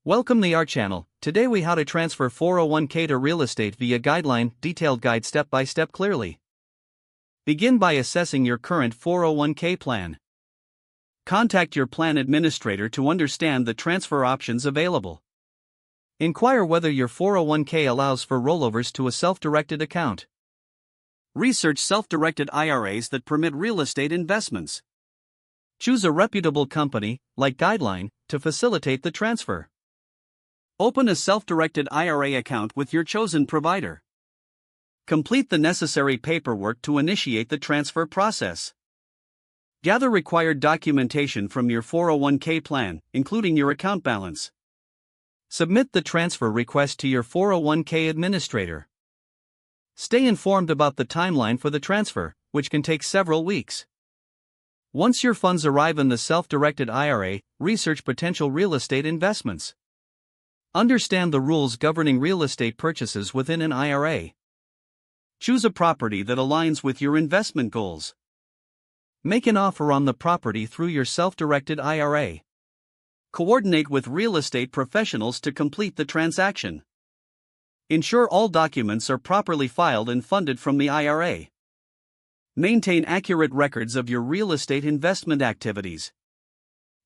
Welcome to our channel. Today we how to transfer 401k to real estate via Guideline, detailed guide step by step clearly. Begin by assessing your current 401k plan. Contact your plan administrator to understand the transfer options available. Inquire whether your 401k allows for rollovers to a self-directed account. Research self-directed IRAs that permit real estate investments. Choose a reputable company, like Guideline, to facilitate the transfer. Open a self-directed IRA account with your chosen provider. Complete the necessary paperwork to initiate the transfer process. Gather required documentation from your 401k plan, including your account balance. Submit the transfer request to your 401k administrator. Stay informed about the timeline for the transfer, which can take several weeks. Once your funds arrive in the self-directed IRA, research potential real estate investments. Understand the rules governing real estate purchases within an IRA. Choose a property that aligns with your investment goals. Make an offer on the property through your self-directed IRA. Coordinate with real estate professionals to complete the transaction. Ensure all documents are properly filed and funded from the IRA. Maintain accurate records of your real estate investment activities.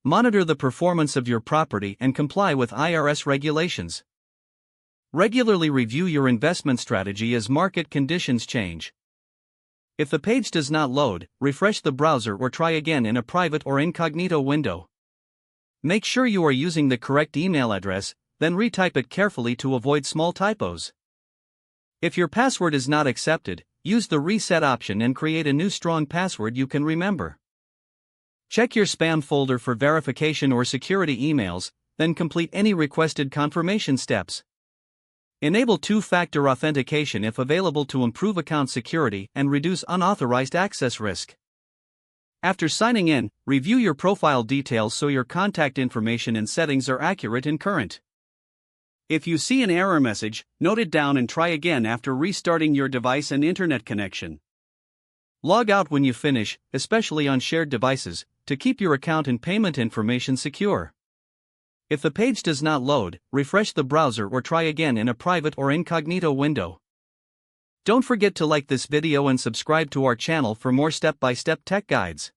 Monitor the performance of your property and comply with IRS regulations. Regularly review your investment strategy as market conditions change. If the page does not load, refresh the browser or try again in a private or incognito window. Make sure you are using the correct email address, then retype it carefully to avoid small typos. If your password is not accepted, use the reset option and create a new strong password you can remember. Check your spam folder for verification or security emails, then complete any requested confirmation steps. Enable two-factor authentication if available to improve account security and reduce unauthorized access risk. After signing in, review your profile details so your contact information and settings are accurate and current. If you see an error message, note it down and try again after restarting your device and internet connection. Log out when you finish, especially on shared devices, to keep your account and payment information secure. If the page does not load, refresh the browser or try again in a private or incognito window. Don't forget to like this video and subscribe to our channel for more step-by-step tech guides.